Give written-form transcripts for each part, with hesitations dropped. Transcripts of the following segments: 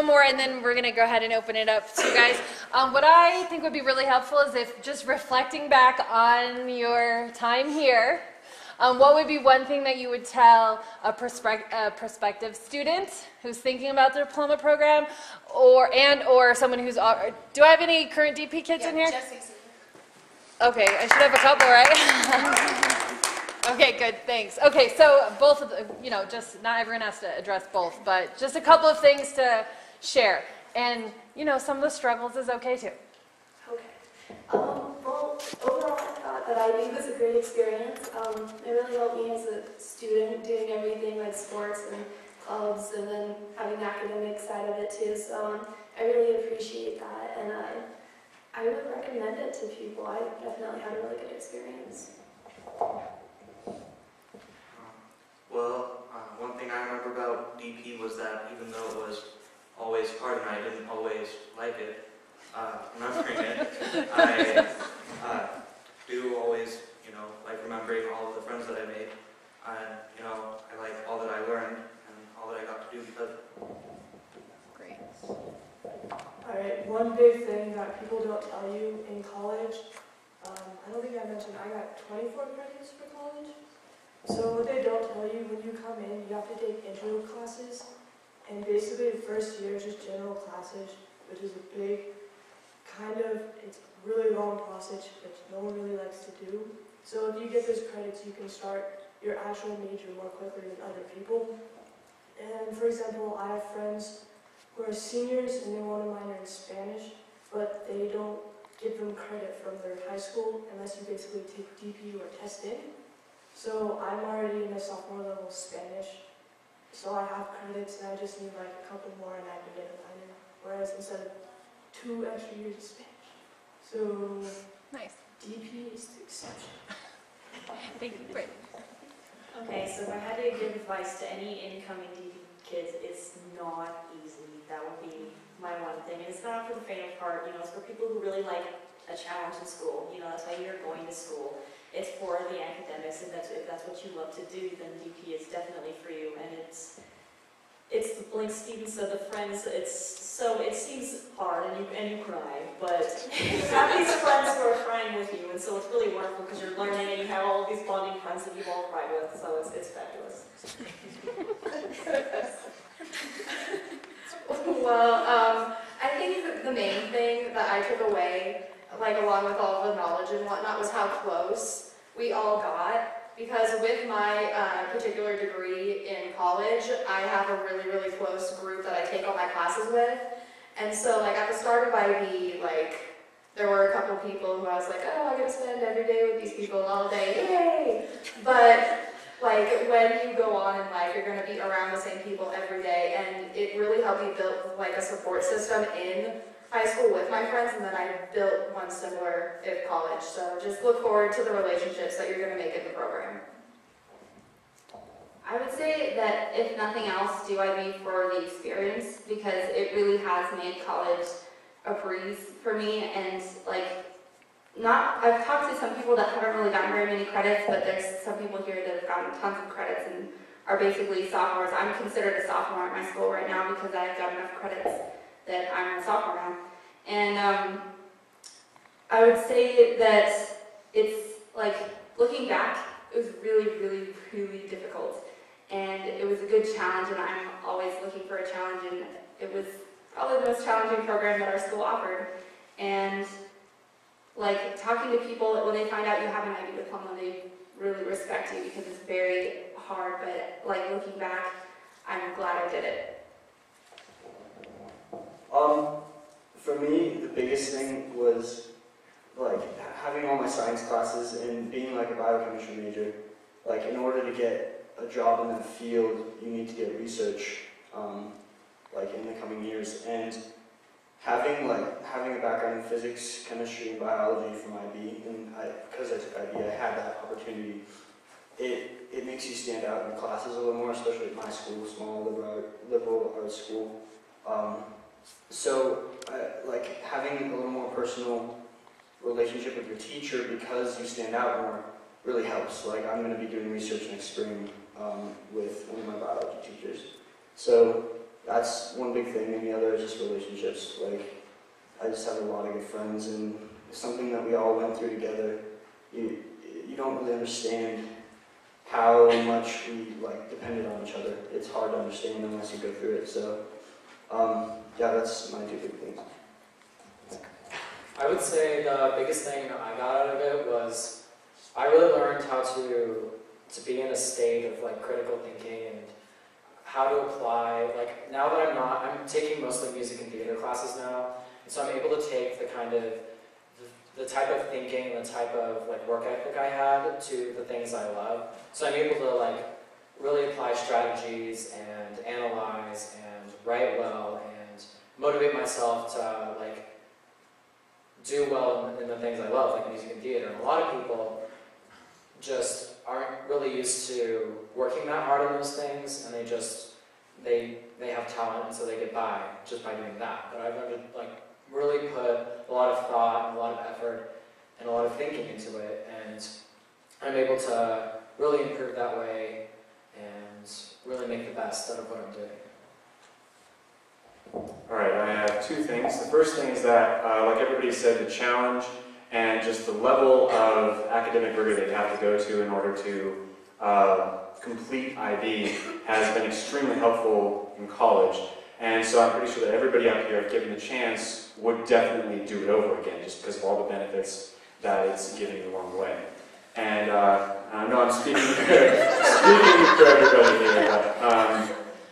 one more, and then we're going to go ahead and open it up to you guys. What I think would be really helpful is if just reflecting back on your time here, what would be one thing that you would tell a prospective student who's thinking about their diploma program, or someone who's... Do I have any current DP kids in here? Okay, I should have a couple, right? Okay, good, thanks. Okay, so both of the, just not everyone has to address both, but just a couple of things to share. And, some of the struggles is okay too. Okay. Well, overall, I thought that IB was a great experience. It really helped me as a student doing everything like sports and clubs, and then having the academic side of it too. So I really appreciate that, and I would recommend it to people. I definitely had a really good experience. Well, one thing I remember about DP was that even though it was always hard and I didn't always like it, remembering it, I do always, like remembering all of the friends that I made, and, I like all that I learned and all that I got to do because of it. Great. Alright, one big thing that people don't tell you in college, I don't think I mentioned I got 24 credits for college. So what they don't tell you, when you come in, you have to take intro classes, and basically the first year is just general classes, which is a big, it's really long process, which no one really likes to do. So if you get those credits, you can start your actual major more quickly than other people. And for example, I have friends who are seniors and they want to minor in Spanish, but they don't give them credit from their high school unless you basically take DP or test in. So I'm already in a sophomore level Spanish, so I have credits and I just need like a couple more and I can get a minor. Whereas instead of 2 extra years of Spanish. So Nice. DP is the exception. Thank you. Great. Okay, so if I had to give advice to any incoming DP kids, it's not easy. That would be my one thing. And it's not for the faint of heart, it's for people who really like a challenge in school. That's why you're going to school. It's for the academics, and if that's what you love to do, then DP is definitely for you. And it's like Stephen said, the friends. It seems hard, and you cry, but you have these friends who are crying with you, and so it's really wonderful because you're learning, and you have all of these bonding friends that you've all cried with. So it's fabulous. Well, I think the main thing that I took away, along with all the knowledge and whatnot, was how close we all got. Because with my particular degree in college, I have a really, really close group that I take all my classes with. And so, at the start of IB, there were a couple people who I was like, oh, I'm going to spend every day with these people all day, yay! But, when you go on in life, you're going to be around the same people every day, and it really helped me build, a support system in high school with my friends, and then I built one similar in college. So just look forward to the relationships that you're going to make in the program. I would say that if nothing else, do IB for the experience, because it really has made college a breeze for me. And I've talked to some people that haven't really gotten very many credits, but there's some people here that have gotten tons of credits and are basically sophomores. I'm considered a sophomore at my school right now because I've got enough credits that I'm a sophomore now. And I would say that it's looking back, it was really, really, really difficult. And it was a good challenge, and I'm always looking for a challenge, and it was probably the most challenging program that our school offered. And talking to people, when they find out you have an IB diploma, they really respect you because it's very hard, but looking back, I'm glad I did it. For me, the biggest thing was having all my science classes and being a biochemistry major. In order to get a job in that field, you need to get research in the coming years. And having a background in physics, chemistry, and biology from IB, and because I took IB, I had that opportunity. It makes you stand out in classes a little more, especially at my school, small liberal arts school. So, having a little more personal relationship with your teacher because you stand out more really helps. I'm going to be doing research next spring with one of my biology teachers. So, that's one big thing, and the other is just relationships. Like, I just have a lot of good friends, and it's something that we all went through together. You don't really understand how much we like depended on each other. It's hard to understand unless you go through it. So, yeah, that's my two big things. I would say the biggest thing I got out of it was I really learned how to be in a state of like critical thinking and how to apply. Like now that I'm taking mostly music and theater classes now, and so I'm able to take the kind of the type of thinking and the type of like work ethic I had to the things I love. So I'm able to like really apply strategies and analyze and write well and motivate myself to like do well in the things I love, like music and theater. And a lot of people just aren't really used to working that hard on those things, and they have talent, and so they get by just by doing that. But I've learned to like really put a lot of thought and a lot of effort and a lot of thinking into it, and I'm able to really improve that way and really make the best out of what I'm doing. Alright, I have two things. The first thing is that, like everybody said, the challenge and just the level of academic rigor they have to go to in order to complete IB has been extremely helpful in college. And so I'm pretty sure that everybody out here, if given the chance, would definitely do it over again, just because of all the benefits that it's giving you along the way. And I know I'm speaking for everybody here, but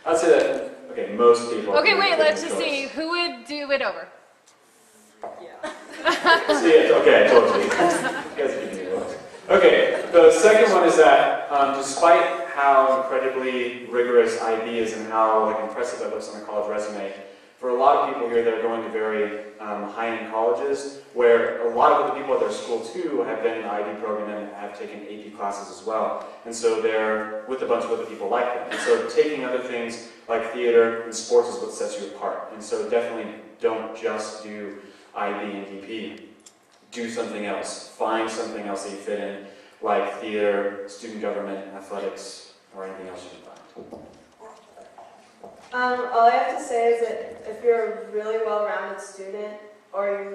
I'd say that, okay, most people... Okay, wait, let's just see. Who would do it over? See, okay, I told you. You guys are giving me looks. Okay, the second one is that despite how incredibly rigorous IB is and how like impressive that looks on a college resume, for a lot of people here that are going to very high-end colleges, where a lot of other people at their school too have been in the IB program and have taken AP classes as well, and so they're with a bunch of other people like them. And so taking other things like theater and sports is what sets you apart. And so definitely don't just do IB and DP. Do something else. Find something else that you fit in, like theater, student government, athletics, or anything else you can find. All I have to say is that if you're a really well-rounded student, or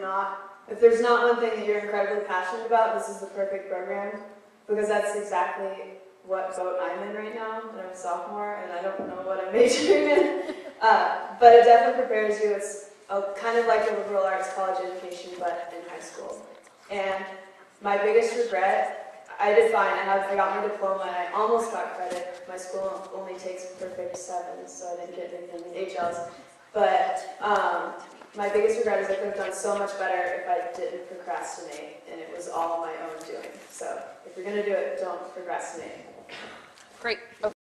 if there's not one thing that you're incredibly passionate about, this is the perfect program, because that's exactly what boat I'm in right now, and I'm a sophomore, and I don't know what I'm majoring in. But it definitely prepares you. It's kind of like a liberal arts college education, but in high school. And my biggest regret, I did fine. I got my diploma, and I almost got credit. My school only takes perfect 7, so I didn't get any HLs. But my biggest regret is I could have done so much better if I didn't procrastinate, and it was all my own doing. So if you're going to do it, don't procrastinate. Great.